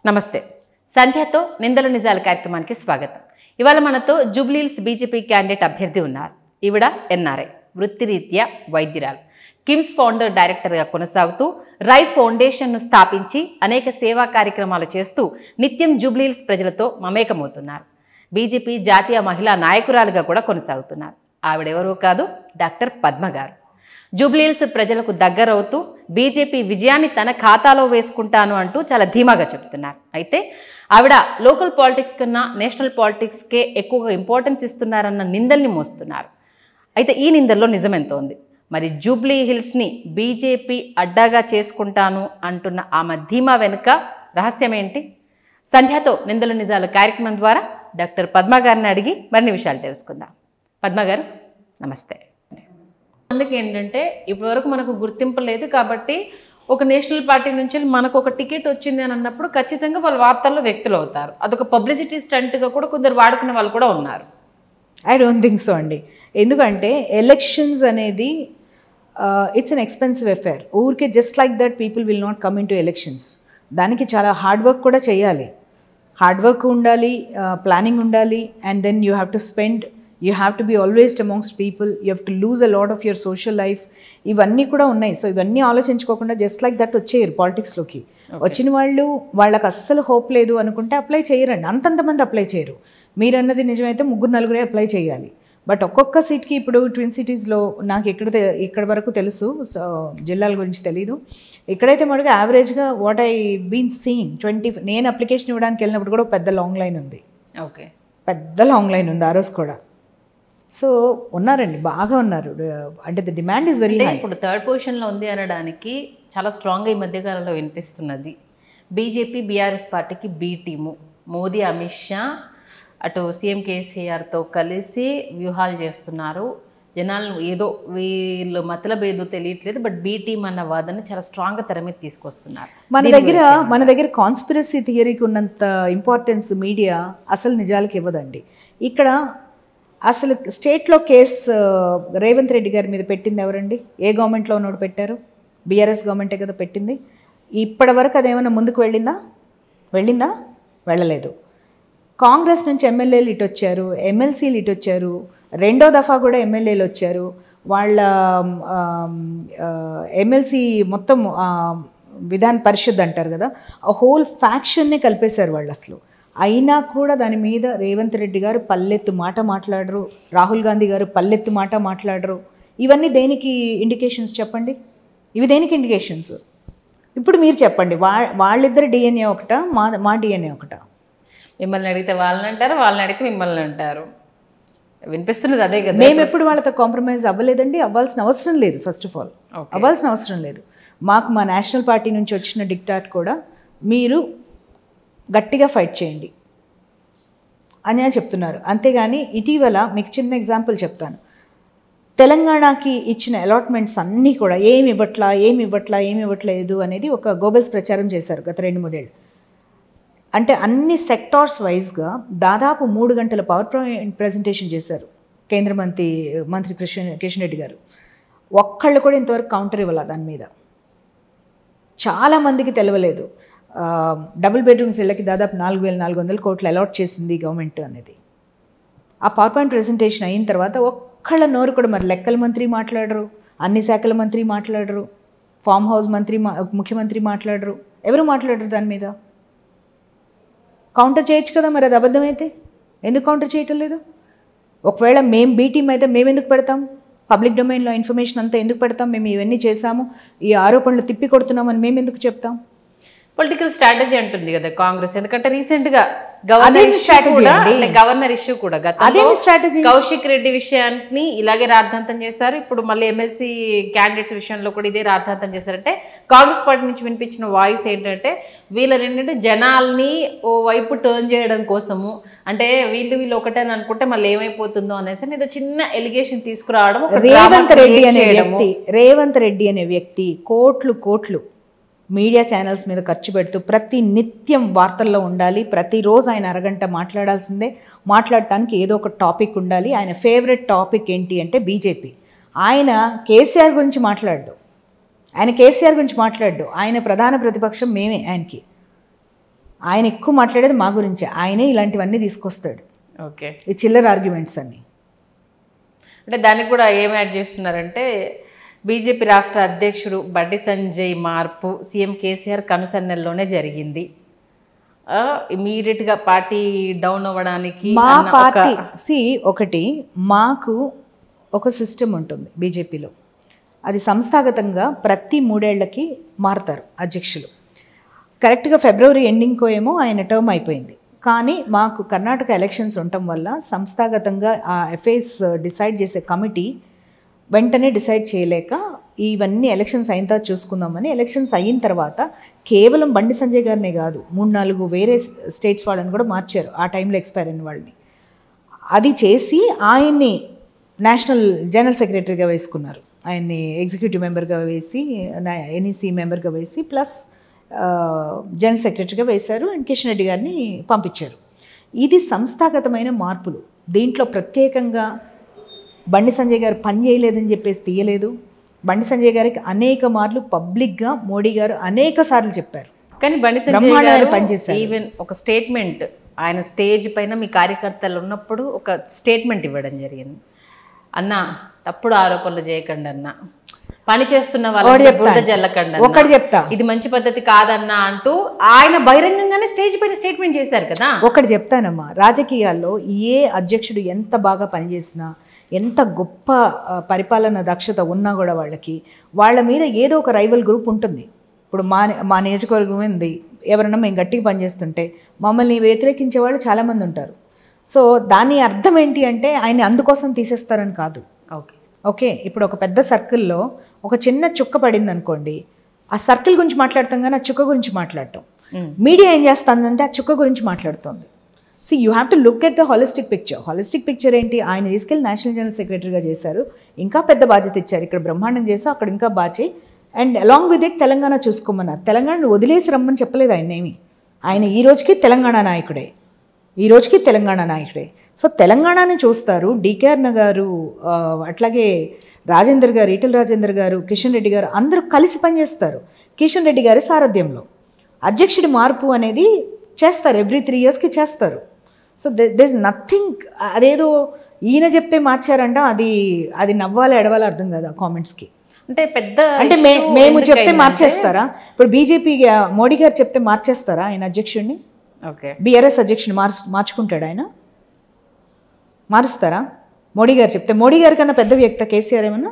నమస్తే. సంధ్యతో నిందల నిజాల కార్యక్రమానికి స్వాగతం. ఇవాళ మనతో జూబ్లీహిల్స్ బీజేపీ క్యాండిడేట్ అభ్యర్థి ఉన్నారు. ఈవిడ ఎన్ఆర్ఐ, వృత్తిరీత్యా వైద్యురాలు, కిమ్స్ ఫౌండర్ డైరెక్టర్గా కొనసాగుతూ రైస్ ఫౌండేషన్ను స్థాపించి అనేక సేవా కార్యక్రమాలు చేస్తూ నిత్యం జూబ్లీహిల్స్ ప్రజలతో మమేకమవుతున్నారు. బీజేపీ జాతీయ మహిళా నాయకురాలుగా కూడా కొనసాగుతున్నారు. ఆవిడెవరో కాదు, డాక్టర్ పద్మ గారు. జూబ్లీహిల్స్ ప్రజలకు దగ్గరవుతూ బీజేపీ విజయాన్ని తన ఖాతాలో వేసుకుంటాను అంటూ చాలా ధీమాగా చెప్తున్నారు. అయితే ఆవిడ లోకల్ పాలిటిక్స్ కన్నా నేషనల్ పాలిటిక్స్కే ఎక్కువగా ఇంపార్టెన్స్ ఇస్తున్నారన్న నిందల్ని మోస్తున్నారు. అయితే ఈ నిందల్లో నిజమెంత ఉంది? మరి జూబ్లీహిల్స్ని బీజేపీ అడ్డాగా చేసుకుంటాను అంటున్న ఆమె ధీమా వెనుక రహస్యం ఏంటి? సంధ్యతో నిందల నిజాల కార్యక్రమం ద్వారా డాక్టర్ పద్మ గారిని అడిగి మరిన్ని విషయాలు తెలుసుకుందాం. పద్మ గారు నమస్తే. అందుకే ఏంటంటే ఇప్పటివరకు మనకు గుర్తింపు లేదు కాబట్టి ఒక నేషనల్ పార్టీ నుంచి మనకు ఒక టికెట్ వచ్చింది అని అన్నప్పుడు ఖచ్చితంగా వాళ్ళు వార్తల్లో వ్యక్తులు అవుతారు. అదొక పబ్లిసిటీ స్టంట్గా కూడా కొందరు వాడుకునే వాళ్ళు కూడా ఉన్నారు. ఐ డోంట్ థింక్ సో అండి. ఎందుకంటే ఎలక్షన్స్ అనేది ఇట్స్ అన్ ఎక్స్పెన్సివ్ అఫేర్. ఊరికే just like that people will not come in to elections. దానికి చాలా హార్డ్ వర్క్ కూడా చేయాలి. హార్డ్ వర్క్ ఉండాలి, ప్లానింగ్ ఉండాలి, and then you have to spend, you have to be always amongst people, you have to lose a lot of your social life. ఇవన్నీ కూడా ఉన్నాయి. So ఇవన్నీ ఆలోచించుకోకుండా జస్ట్ లైక్ దట్ వచ్చేయరు పాలిటిక్స్లోకి. వచ్చిన వాళ్ళు వాళ్ళకి అస్సలు హోప్ లేదు అనుకుంటే అప్లై చేయరండి. అంతంతమంది అప్లై చేయరు. మీరు అన్నది నిజమైతే 3-4 అప్లై చేయాలి. బట్ ఒక్కొక్క సీట్కి ఇప్పుడు ట్విన్ సిటీస్లో నాకు ఇక్కడ వరకు తెలుసు, జిల్లాల గురించి తెలీదు. ఇక్కడైతే మనకు యావరేజ్గా వాట్ ఐ బీన్ సీయింగ్ 20. నేను అప్లికేషన్ ఇవ్వడానికి వెళ్ళినప్పుడు కూడా పెద్ద లాంగ్ లైన్ ఉంది. ఓకే, పెద్ద లాంగ్ లైన్ ఉంది ఆ రోజు కూడా. సో ఉన్నారండి, బాగా ఉన్నారు. అంటే the demand is very high. ఇప్పుడు థర్డ్ పొజిషన్లో ఉంది అనడానికి చాలా స్ట్రాంగ్గా ఈ మధ్యకాలంలో వినిపిస్తున్నది. బీజేపీ బీఆర్ఎస్ పార్టీకి బీ టీము. మోదీ, అమిత్ షా అటు సీఎం కేసీఆర్తో కలిసి వ్యూహాలు చేస్తున్నారు. జనాలు ఏదో వీళ్ళు మతలబ్ ఏదో తెలియట్లేదు, బట్ బీ టీమ్ అన్న వాదన చాలా స్ట్రాంగ్గా తెర మీద తీసుకొస్తున్నారు. మన దగ్గర కాన్స్పిరసీ థియరీకి ఉన్నంత ఇంపార్టెన్స్ మీడియా అసలు నిజాలకి ఇవ్వదండి. ఇక్కడ అసలు స్టేట్లో కేసు రేవంత్ రెడ్డి గారి మీద పెట్టింది ఎవరండి? ఏ గవర్నమెంట్లో ఉన్నోడు పెట్టారు? బీఆర్ఎస్ గవర్నమెంటే కదా పెట్టింది. ఇప్పటి వరకు అదేమైనా ముందుకు వెళ్ళిందా? వెళ్ళలేదు. కాంగ్రెస్ నుంచి ఎమ్మెల్యేలు ఇటు వచ్చారు, ఎమ్మెల్సీలు ఇటు వచ్చారు, రెండో దఫా కూడా ఎమ్మెల్యేలు వచ్చారు. వాళ్ళ ఎమ్మెల్సీ మొత్తం విధాన పరిషత్ అంటారు కదా, ఆ హోల్ ఫ్యాక్షన్నే కలిపేశారు వాళ్ళు అసలు. అయినా కూడా దాని మీద రేవంత్ రెడ్డి గారు పల్లెత్తు మాట మాట్లాడరు, రాహుల్ గాంధీ గారు పల్లెత్తు మాట మాట్లాడరు. ఇవన్నీ దేనికి ఇండికేషన్స్ చెప్పండి? ఇవి దేనికి ఇండికేషన్స్? ఇప్పుడు మీరు చెప్పండి. వాళ్ళిద్దరు డిఎన్ఏ ఒకటా, మా డిఎన్ఏ ఒకటా? మిమ్మల్ని అడిగితే వాళ్ళని అంటారు, వాళ్ళని అడిగితే మిమ్మల్ని అంటారు. వినిపిస్తున్నది అదే కదా. మేము ఎప్పుడు వాళ్ళతో కాంప్రమైజ్ అవ్వలేదండి, అవ్వాల్సిన అవసరం లేదు. ఫస్ట్ ఆఫ్ ఆల్ అవ్వాల్సిన అవసరం లేదు. మాకు మా నేషనల్ పార్టీ నుంచి వచ్చిన డిక్టాట్ కూడా మీరు గట్టిగా ఫైట్ చేయండి అని చెప్తున్నారు. అంతేగాని ఇటీవల మీకు చిన్న ఎగ్జాంపుల్ చెప్తాను. తెలంగాణకి ఇచ్చిన అలాట్మెంట్స్ అన్నీ కూడా ఏమి ఇవ్వట్లేదు అనేది ఒక గోబెల్స్ ప్రచారం చేశారు గత 2-3 ఏళ్ళు. అంటే అన్ని సెక్టార్స్ వైజ్గా దాదాపు 3 గంటల పవర్ పాయింట్ ప్రజెంటేషన్ చేశారు కేంద్ర మంత్రి కిషన్ రెడ్డి గారు. ఒక్కళ్ళు కూడా ఇంతవరకు కౌంటర్ ఇవ్వాల దాని మీద. చాలామందికి తెలవలేదు. డబుల్ బెడ్రూమ్స్ ఇళ్ళకి దాదాపు 4,400 కోట్లు అలాట్ చేసింది గవర్నమెంట్ అనేది. ఆ పవర్ పాయింట్ ప్రజెంటేషన్ అయిన తర్వాత ఒక్కళ్ళ నోరు కూడా, మరి లెక్కల మంత్రి మాట్లాడరు, అన్ని శాఖల మంత్రి మాట్లాడరు, ఫామ్ హౌస్ ముఖ్యమంత్రి మాట్లాడరు, ఎవరు మాట్లాడరు దాని మీద. కౌంటర్ చేయొచ్చు కదా, మరి అది అబద్ధమైతే ఎందుకు కౌంటర్ చేయటం లేదు? ఒకవేళ మేము బీ టీమ్ అయితే మేము ఎందుకు పెడతాం? పబ్లిక్ డొమైన్లో ఇన్ఫర్మేషన్ అంతా ఎందుకు పెడతాం? మేము ఇవన్నీ చేసాము, ఈ ఆరోపణలు తిప్పి కొడుతున్నామని మేము ఎందుకు చెప్తాం? పొలిటికల్ స్ట్రాటజీ అంటుంది కదా కాంగ్రెస్. ఎందుకంటే రీసెంట్ గా గవర్నర్ ఇష్యూ కూడా కౌశిక్ రెడ్డి విషయాన్ని ఇలాగే రాద్ధాంతం చేశారు. ఇప్పుడు మళ్ళీ ఎమ్మెల్సీ క్యాండిడేట్స్ విషయంలో కూడా ఇదే రాద్ధాంతం చేశారంటే కాంగ్రెస్ పార్టీ నుంచి వినిపించిన వాయిస్ ఏంటంటే వీళ్ళని జనాల్ని ఓ వైపు టర్న్ చేయడం కోసము, అంటే వీళ్ళు ఒకటే అనుకుంటే మళ్ళీ ఏమైపోతుందో అనేసి ఏదో చిన్న ఎలిగేషన్ తీసుకురావడం. రేవంత్ రెడ్డి అనే వ్యక్తి కోట్లు మీడియా ఛానల్స్ మీద ఖర్చు పెడుతూ ప్రతి నిత్యం వార్తల్లో ఉండాలి. ప్రతిరోజు ఆయన అరగంట మాట్లాడాల్సిందే. మాట్లాడటానికి ఏదో ఒక టాపిక్ ఉండాలి. ఆయన ఫేవరెట్ టాపిక్ ఏంటి అంటే బీజేపీ. ఆయన కేసీఆర్ గురించి మాట్లాడు, ఆయన ప్రధాన ప్రతిపక్షం మేమే ఆయనకి. ఆయన ఎక్కువ మాట్లాడేది మా గురించే, ఆయనే ఇలాంటివన్నీ తీసుకొస్తాడు, ఓకే. ఈ చిల్లర ఆర్గ్యుమెంట్స్ అన్నీ. అంటే దానికి కూడా ఏం యాడ్ చేస్తున్నారంటే బీజేపీ రాష్ట్ర అధ్యక్షుడు బండి సంజయ్ మార్పు సీఎం కేసీఆర్ కనుసన్నెల్లోనే జరిగింది, ఇమీడియట్గా పార్టీ డౌన్ అవ్వడానికి మా పార్టీ ఒకటి మాకు ఒక సిస్టమ్ ఉంటుంది బీజేపీలో, అది సంస్థాగతంగా ప్రతి 3 ఏళ్లకి మారుతారు అధ్యక్షులు. కరెక్ట్గా ఫిబ్రవరి ఎండింగ్కో ఏమో ఆయన టర్మ్ అయిపోయింది. కానీ మాకు కర్ణాటక ఎలక్షన్స్ ఉండటం వల్ల సంస్థాగతంగా ఆ ఎఫ్ఐఎస్ డిసైడ్ చేసే కమిటీ వెంటనే డిసైడ్ చేయలేక ఇవన్నీ ఎలక్షన్స్ అయిన తర్వాత చూసుకుందామని, ఎలక్షన్స్ అయిన తర్వాత కేవలం బండి సంజయ్ గారినే కాదు 3-4 వేరే స్టేట్స్ వాళ్ళని కూడా మార్చారు, ఆ టైంలో ఎక్స్పైర్ అయిన వాళ్ళని. అది చేసి ఆయన్ని నేషనల్ జనరల్ సెక్రటరీగా వేసుకున్నారు, ఆయన్ని ఎగ్జిక్యూటివ్ మెంబర్గా వేసి, ఎన్ఈసీ మెంబర్గా వేసి, ప్లస్ జనరల్ సెక్రటరీగా వేశారు. అండ్ కిషన్ రెడ్డి గారిని పంపించారు. ఇది సంస్థాగతమైన మార్పులు. దీంట్లో ప్రత్యేకంగా బండి సంజయ్ గారు పని చేయలేదని చెప్పేసి తీయలేదు. బండి సంజయ్ గారికి అనేక మార్లు పబ్లిక్గా మోడీ గారు అనేక సార్లు చెప్పారు. కానీ బండి సంజయ్ గారు ఈవెన్ ఒక స్టేట్మెంట్ ఆయన స్టేజ్ పైన మీ కార్యకర్తలు ఉన్నప్పుడు ఒక స్టేట్మెంట్ ఇవ్వడం జరిగింది, అన్న తప్పుడు ఆరోపణలు చేయకండి అన్న, పని చేస్తున్న వాళ్ళ జల్లకండి, ఒకటి చెప్తా, ఇది మంచి పద్ధతి కాదన్నా అంటూ ఆయన బహిరంగంగానే స్టేజ్ పైన స్టేట్మెంట్ చేశారు కదా. ఒకటి చెప్తానమ్మా, రాజకీయాల్లో ఏ అధ్యక్షుడు ఎంత బాగా పనిచేసినా, ఎంత గొప్ప పరిపాలన దక్షత ఉన్నా కూడా వాళ్ళ మీద ఏదో ఒక రైవల్ గ్రూప్ ఉంటుంది. ఇప్పుడు మా నియోజకవర్గం ఉంది, ఎవరన్నా మేము గట్టిగా పనిచేస్తుంటే మమ్మల్ని వ్యతిరేకించే వాళ్ళు చాలామంది ఉంటారు. సో దాని అర్థం ఏంటి అంటే ఆయన అందుకోసం తీసేస్తారని కాదు. ఓకే, ఇప్పుడు ఒక పెద్ద సర్కిల్లో ఒక చిన్న చుక్క పడింది అనుకోండి, ఆ సర్కిల్ గురించి మాట్లాడతాం కానీ ఆ చుక్క గురించి మాట్లాడటం. మీడియా ఏం చేస్తుందంటే ఆ చుక్క గురించి మాట్లాడుతుంది. So you have to look at the holistic picture. Holistic picture ఏంటి, ఆయన తీసుకెళ్ళి నేషనల్ జనరల్ సెక్రటరీగా చేశారు, ఇంకా పెద్ద బాధ్యత ఇచ్చారు, ఇక్కడ బ్రహ్మాండం చేసి అక్కడ ఇంకా బాచి, and along with it Telangana చూసుకోమన్నారు. తెలంగాణను వదిలేసి రమ్మని చెప్పలేదు ఆయన ఏమి. ఆయన ఈ రోజుకి తెలంగాణ నాయకుడే. సో తెలంగాణని చూస్తారు. డికేఆర్ గారు, అట్లాగే రాజేందర్ గారు, ఈటెల రాజేందర్ గారు, కిషన్ రెడ్డి గారు అందరూ కలిసి పనిచేస్తారు. కిషన్ రెడ్డి గారి సారథ్యంలో అధ్యక్షుడి మార్పు అనేది చేస్తారు, ఎవ్రీ 3 yearsకి చేస్తారు. సో దేర్ ఇస్ నథింగ్, అదేదో ఈయన చెప్తే మార్చారంట, అది నవ్వాలి ఎడవాలి అర్థం కాదు ఆ కామెంట్స్కి. అంటే మేము చెప్తే మార్చేస్తారా? ఇప్పుడు బీజేపీ మోడీ గారు చెప్తే మార్చేస్తారా ఆయన అధ్యక్షుడిని? బీఆర్ఎస్ అధ్యక్షుడిని మార్చుకుంటాడు ఆయన? మారుస్తారా? మోడీ గారు చెప్తే, మోడీ గారి కన్నా పెద్ద వ్యక్తి కేసీఆర్ ఏమన్నా?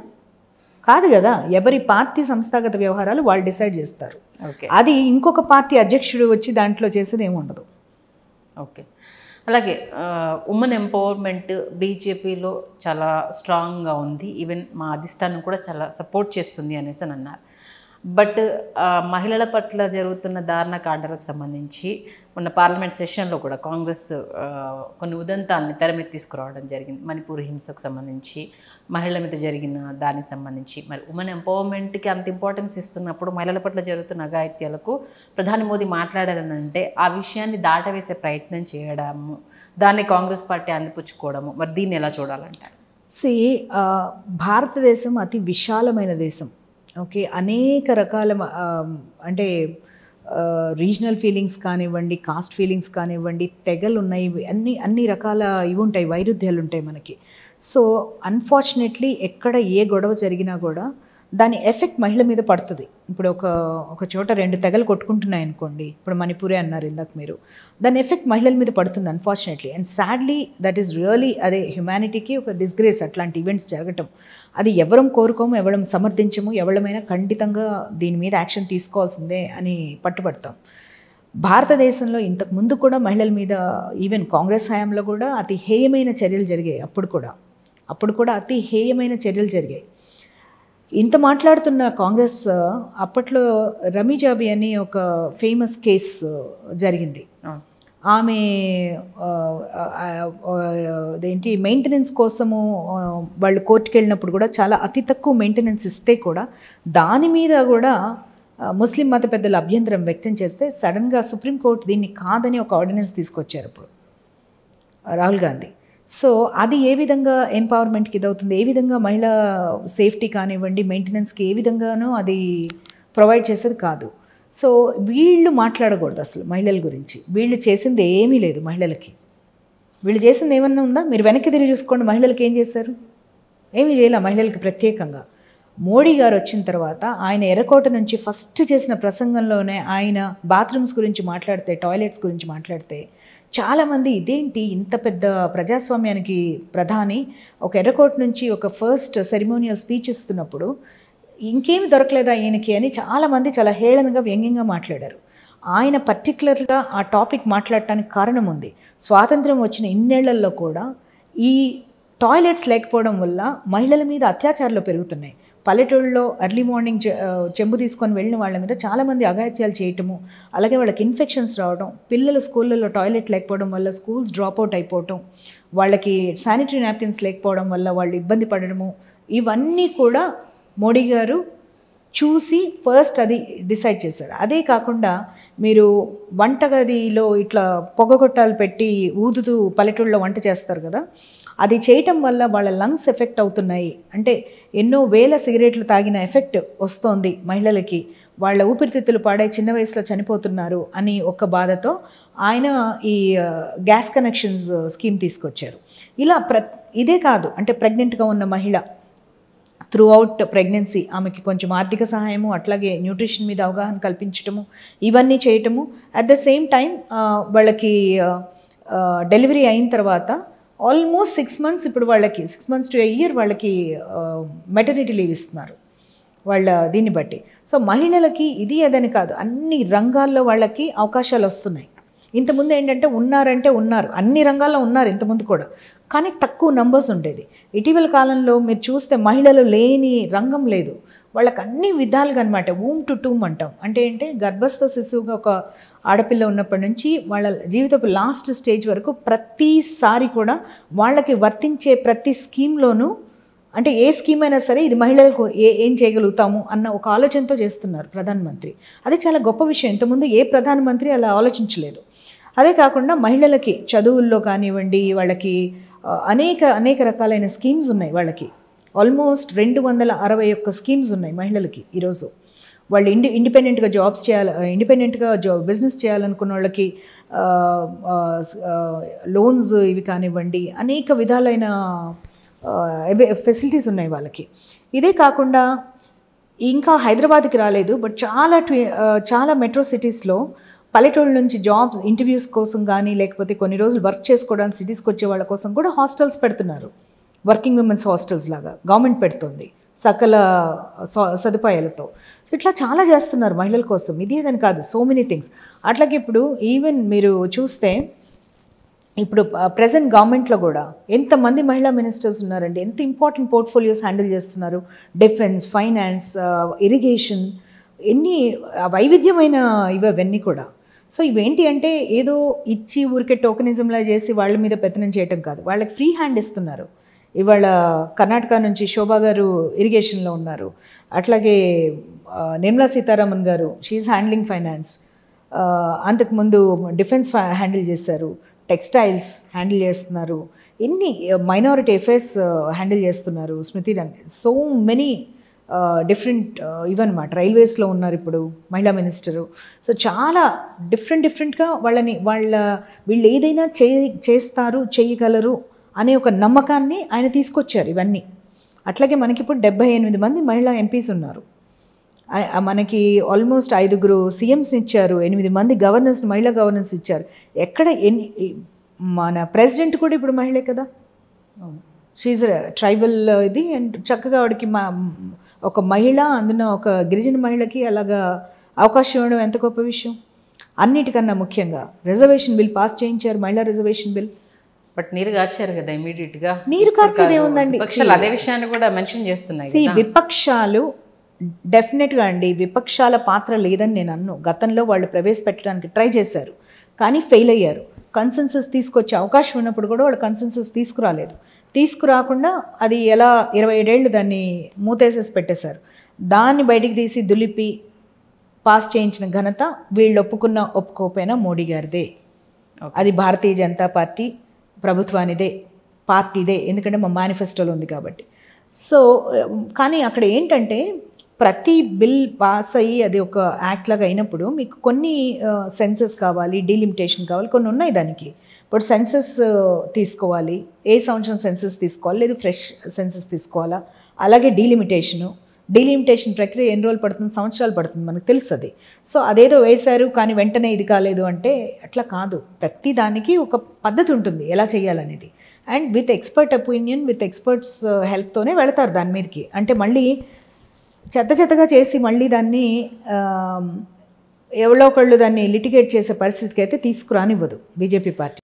కాదు కదా. ఎవరి పార్టీ సంస్థాగత వ్యవహారాలు వాళ్ళు డిసైడ్ చేస్తారు. అది ఇంకొక పార్టీ అధ్యక్షుడు వచ్చి దాంట్లో చేసేది ఏమి ఉండదు. ఓకే, అలాగే ఉమెన్ ఎంపవర్మెంట్ బీజేపీలో చాలా స్ట్రాంగ్గా ఉంది, ఈవెన్ మా అధిష్టానం కూడా చాలా సపోర్ట్ చేస్తుంది అనేసి అని అన్నారు. బట్ మహిళల పట్ల జరుగుతున్న దారుణ కాండలకు సంబంధించి మొన్న పార్లమెంట్ సెషన్లో కూడా కాంగ్రెస్ కొన్ని ఉదంతాన్ని తెరమీద తీసుకురావడం జరిగింది. మణిపూర్ హింసకు సంబంధించి, మహిళల మీద జరిగిన దానికి సంబంధించి. మరి ఉమెన్ ఎంపవర్మెంట్కి అంత ఇంపార్టెన్స్ ఇస్తున్నప్పుడు మహిళల పట్ల జరుగుతున్న అఘాయిత్యాలకు ప్రధాని మోదీ మాట్లాడారనంటే ఆ విషయాన్ని దాటవేసే ప్రయత్నం చేయడము, దాన్ని కాంగ్రెస్ పార్టీ అందిపుచ్చుకోవడము, మరి దీన్ని ఎలా చూడాలంటారు? భారతదేశం అతి విశాలమైన దేశం. ఓకే, అనేక రకాల అంటే రీజనల్ ఫీలింగ్స్ కానివ్వండి, కాస్ట్ ఫీలింగ్స్ కానివ్వండి, తెగలు ఉన్నాయి, అన్ని రకాల ఇవి ఉంటాయి, వైరుధ్యాలు ఉంటాయి మనకి. సో అన్ఫార్చునేట్లీ ఎక్కడ ఏ గొడవ జరిగినా కూడా దాని ఎఫెక్ట్ మహిళ మీద పడుతుంది. ఇప్పుడు ఒక చోట 2 తెగలు కొట్టుకుంటున్నాయి అనుకోండి, ఇప్పుడు మణిపూరే అన్నారు ఇందాక మీరు, దాని ఎఫెక్ట్ మహిళల మీద పడుతుంది unfortunately. And sadly that is really అదే హ్యుమానిటీకి ఒక డిస్గ్రేస్ అట్లాంటి ఈవెంట్స్ జరగటం. అది ఎవరం కోరుకోము, ఎవరం సమర్థించము, ఎవరమైనా ఖండితంగా దీని మీద యాక్షన్ తీసుకోవాల్సిందే అని పట్టుబడతాం. భారతదేశంలో ఇంతకు ముందు కూడా మహిళల మీద ఈవెన్ కాంగ్రెస్ హయాంలో కూడా అతి హేయమైన చర్యలు జరిగాయి. అప్పుడు కూడా అతి హేయమైన చర్యలు జరిగాయి. ఇంత మాట్లాడుతున్న కాంగ్రెస్ అప్పట్లో రమీజాబి అని ఒక ఫేమస్ కేసు జరిగింది. ఆమె అదేంటి మెయింటెనెన్స్ కోసము వాళ్ళు కోర్టుకు వెళ్ళినప్పుడు కూడా చాలా అతి తక్కువ మెయింటెనెన్స్ ఇస్తే కూడా దాని మీద కూడా ముస్లిం మత పెద్దలు అభ్యంతరం వ్యక్తం చేస్తే సడన్గా సుప్రీంకోర్టు దీన్ని కాదని ఒక ఆర్డినెన్స్ తీసుకొచ్చారు ఇప్పుడు రాహుల్ గాంధీ. సో అది ఏ విధంగా ఎంపవర్మెంట్కి ఇదవుతుంది, ఏ విధంగా మహిళా సేఫ్టీ కానివ్వండి, మెయింటెనెన్స్కి ఏ విధంగానూ అది ప్రొవైడ్ చేసేది కాదు. సో వీళ్ళు మాట్లాడకూడదు అసలు మహిళల గురించి. వీళ్ళు చేసింది ఏమీ లేదు మహిళలకి. వీళ్ళు చేసింది ఏమన్నా ఉందా? మీరు వెనక్కి తిరిగి చూసుకోండి, మహిళలకి ఏం చేశారు? ఏమీ చేయాల మహిళలకి ప్రత్యేకంగా. మోడీ గారు వచ్చిన తర్వాత ఆయన ఎర్రకోట నుంచి ఫస్ట్ చేసిన ప్రసంగంలోనే ఆయన బాత్రూమ్స్ గురించి మాట్లాడితే, టాయిలెట్స్ గురించి మాట్లాడితే చాలామంది ఇదేంటి ఇంత పెద్ద ప్రజాస్వామ్యానికి ప్రధాని ఒక ఎర్రకోట నుంచి ఒక ఫస్ట్ సెరిమోనియల్ స్పీచ్ ఇస్తున్నప్పుడు ఇంకేమి దొరకలేదా ఈయనకి అని చాలామంది చాలా హేళనగా వ్యంగ్యంగా మాట్లాడారు. ఆయన పర్టికులర్గా ఆ టాపిక్ మాట్లాడటానికి కారణం ఉంది. స్వాతంత్రం వచ్చిన ఇన్నేళ్లలో కూడా ఈ టాయిలెట్స్ లేకపోవడం వల్ల మహిళల మీద అత్యాచారాలు పెరుగుతున్నాయి. పల్లెటూళ్ళలో ఎర్లీ మార్నింగ్ చెంబు తీసుకొని వెళ్ళిన వాళ్ళ మీద చాలామంది అఘాయిత్యాలు చేయటము, అలాగే వాళ్ళకి ఇన్ఫెక్షన్స్ రావడం, పిల్లల స్కూళ్ళల్లో టాయిలెట్ లేకపోవడం వల్ల స్కూల్స్ డ్రాప్అవుట్ అయిపోవటం, వాళ్ళకి శానిటరీ నాప్కిన్స్ లేకపోవడం వల్ల వాళ్ళు ఇబ్బంది పడడము, ఇవన్నీ కూడా మోడీ గారు చూసి ఫస్ట్ అది డిసైడ్ చేశారు. అదే కాకుండా మీరు వంటగదిలో ఇట్లా పొగగొట్టాలు పెట్టి ఊదుతూ పల్లెటూళ్ళలో వంట చేస్తారు కదా, అది చేయటం వల్ల వాళ్ళ లంగ్స్ ఎఫెక్ట్ అవుతున్నాయి, అంటే ఎన్నో వేల సిగరెట్లు తాగిన ఎఫెక్ట్ వస్తోంది మహిళలకి, వాళ్ళ ఊపిరితిత్తులు పాడై చిన్న వయసులో చనిపోతున్నారు అని ఒక బాధతో ఆయన ఈ గ్యాస్ కనెక్షన్స్ స్కీమ్ తీసుకొచ్చారు. ఇలా ఇదే కాదు, అంటే ప్రెగ్నెంట్గా ఉన్న మహిళ త్రూ అవుట్ ప్రెగ్నెన్సీ ఆమెకి కొంచెం ఆర్థిక సహాయము, అట్లాగే న్యూట్రిషన్ మీద అవగాహన కల్పించటము, ఇవన్నీ చేయటము. అట్ ద సేమ్ టైం వాళ్ళకి డెలివరీ అయిన తర్వాత ఆల్మోస్ట్ 6 months, ఇప్పుడు వాళ్ళకి 6 months to a year వాళ్ళకి మెటర్నిటీ లీవ్ ఇస్తున్నారు వాళ్ళ దీన్ని బట్టి. సో మహిళలకి ఇది అదని కాదు, అన్ని రంగాల్లో వాళ్ళకి అవకాశాలు వస్తున్నాయి. ఇంతకుముందు ఏంటంటే ఉన్నారు అన్ని రంగాల్లో ఉన్నారు ఇంతకుముందు కూడా, కానీ తక్కువ నంబర్స్ ఉండేది. ఇటీవల కాలంలో మీరు చూస్తే మహిళలు లేని రంగం లేదు, వాళ్ళకి అన్ని విధాలుగా అనమాట. వూమ్ టు టూమ్ అంటాం, అంటే గర్భస్థ శిశువుగా ఒక ఆడపిల్ల ఉన్నప్పటి నుంచి వాళ్ళ జీవితపు లాస్ట్ స్టేజ్ వరకు ప్రతిసారి కూడా వాళ్ళకి వర్తించే ప్రతి స్కీమ్లోనూ, అంటే ఏ స్కీమ్ అయినా సరే ఇది మహిళలకు ఏం చేయగలుగుతాము అన్న ఒక ఆలోచనతో చేస్తున్నారు ప్రధానమంత్రి. అది చాలా గొప్ప విషయం. ఇంతకుముందు ఏ ప్రధానమంత్రి అలా ఆలోచించలేదు. అదే కాకుండా మహిళలకి చదువుల్లో కానివ్వండి, వాళ్ళకి అనేక రకాలైన స్కీమ్స్ ఉన్నాయి. వాళ్ళకి ఆల్మోస్ట్ 261 స్కీమ్స్ ఉన్నాయి మహిళలకి ఈరోజు. వాళ్ళు ఇండిపెండెంట్గా జాబ్స్ చేయాలి, ఇండిపెండెంట్గా బిజినెస్ చేయాలనుకున్న వాళ్ళకి లోన్స్ ఇవి కానివ్వండి, అనేక విధాలైన ఫెసిలిటీస్ ఉన్నాయి వాళ్ళకి. ఇదే కాకుండా ఇంకా హైదరాబాద్కి రాలేదు, బట్ చాలా మెట్రో సిటీస్లో పల్లెటూళ్ళ నుంచి జాబ్స్ ఇంటర్వ్యూస్ కోసం కానీ, లేకపోతే కొన్ని రోజులు వర్క్ చేసుకోవడానికి సిటీస్కి వచ్చే వాళ్ళ కోసం కూడా హాస్టల్స్ పెడుతున్నారు. వర్కింగ్ విమెన్స్ హాస్టల్స్ లాగా గవర్నమెంట్ పెడుతుంది సకల సదుపాయాలతో. సో ఇట్లా చాలా చేస్తున్నారు మహిళల కోసం. ఇది ఏదని కాదు, సో మెనీ థింగ్స్. అట్లాగే ఇప్పుడు ఈవెన్ మీరు చూస్తే ఇప్పుడు ప్రజెంట్ గవర్నమెంట్లో కూడా ఎంతమంది మహిళా మినిస్టర్స్ ఉన్నారండి, ఎంత ఇంపార్టెంట్ పోర్ట్ఫోలియోస్ హ్యాండిల్ చేస్తున్నారు. డిఫెన్స్, ఫైనాన్స్, ఇరిగేషన్, ఎన్ని వైవిధ్యమైన ఇవన్నీ కూడా. సో ఇవేంటి అంటే ఏదో ఇచ్చి ఊరికే టోకెనిజంలా చేసి వాళ్ళ మీద పెత్తనం చేయటం కాదు, వాళ్ళకి ఫ్రీ హ్యాండ్ ఇస్తున్నారు. ఇవాళ కర్ణాటక నుంచి శోభా గారు ఇరిగేషన్లో ఉన్నారు, అట్లాగే నిర్మలా సీతారామన్ గారు షీఈస్ హ్యాండ్లింగ్ ఫైనాన్స్, అంతకుముందు డిఫెన్స్ హ్యాండిల్ చేశారు, టెక్స్టైల్స్ హ్యాండిల్ చేస్తున్నారు, ఎన్ని మైనారిటీ అఫేర్స్ హ్యాండిల్ చేస్తున్నారు Smriti Irani. So many different ఇవన్నమాట. రైల్వేస్లో ఉన్నారు ఇప్పుడు మహిళా మినిస్టరు. సో చాలా డిఫరెంట్గా వీళ్ళు ఏదైనా చేస్తారు, చేయగలరు అనే ఒక నమ్మకాన్ని ఆయన తీసుకొచ్చారు ఇవన్నీ. అట్లాగే మనకి ఇప్పుడు 78 మంది మహిళా ఎంపీస్ ఉన్నారు. మనకి ఆల్మోస్ట్ 5 సీఎంస్ని ఇచ్చారు, 8 మంది గవర్నర్స్, మహిళా గవర్నర్స్ ఇచ్చారు. ఎక్కడ మన ప్రెసిడెంట్ కూడా ఇప్పుడు మహిళే కదా, షీజ్ ట్రైబల్ ఇది. అండ్ చక్కగా వాడికి ఒక మహిళ, అందులో ఒక గిరిజన మహిళకి అలాగా అవకాశం ఇవ్వడం ఎంత గొప్ప విషయం. అన్నిటికన్నా ముఖ్యంగా రిజర్వేషన్ బిల్ పాస్ చేయించారు, మహిళా రిజర్వేషన్ బిల్. బట్ నీరు కార్చారు కదా ఇమీడియట్గా. నీరు కార్చేది ఏముందండి, విపక్షాలు అదే విషయాన్ని కూడా మెన్షన్ చేస్తున్నాయి. విపక్షాలు డెఫినెట్గా అండి, విపక్షాల పాత్ర లేదని నేను అన్ను. గతంలో వాళ్ళు ప్రవేశపెట్టడానికి ట్రై చేశారు, కానీ ఫెయిల్ అయ్యారు. కన్సెన్సస్ తీసుకొచ్చే అవకాశం ఉన్నప్పుడు కూడా వాళ్ళు కన్సెన్సస్ తీసుకురాకుండా అది ఎలా 27 ఏళ్ళు దాన్ని మూతేసేసి పెట్టేశారు. దాన్ని బయటికి తీసి దులిపి పాస్ చేయించిన ఘనత వీళ్ళు ఒప్పుకోపోయినా మోడీ గారిదే. అది భారతీయ జనతా పార్టీ ప్రభుత్వానిదే, పార్టీదే, ఎందుకంటే మా మేనిఫెస్టోలో ఉంది కాబట్టి. సో కానీ అక్కడ ఏంటంటే ప్రతి బిల్ పాస్ అయ్యి అది ఒక యాక్ట్ లాగా అయినప్పుడు మీకు కొన్ని సెన్సెస్ కావాలి, డీలిమిటేషన్ కావాలి, కొన్ని ఉన్నాయి దానికి. ఇప్పుడు సెన్సెస్ తీసుకోవాలి, ఏ సంవత్సరం సెన్సెస్ తీసుకోవాలి, లేదు ఫ్రెష్ సెన్సెస్ తీసుకోవాలా, అలాగే డీలిమిటేషన్ ప్రక్రియ ఎన్ని రోజులు పడుతుంది, సంవత్సరాలు పడుతుంది, మనకు తెలుస్తుంది. సో అదేదో వేశారు కానీ వెంటనే ఇది కాలేదు అంటే అట్లా కాదు. ప్రతి దానికి ఒక పద్ధతి ఉంటుంది ఎలా చేయాలనేది. And with expert opinion, with experts హెల్ప్తోనే వెళతారు దాని మీదకి. అంటే మళ్ళీ చెత్తగా చేసి మళ్ళీ దాన్ని ఎవరో ఒకళ్ళు దాన్ని లిటిగేట్ చేసే పరిస్థితికి అయితే తీసుకురానివ్వదు బీజేపీ పార్టీ.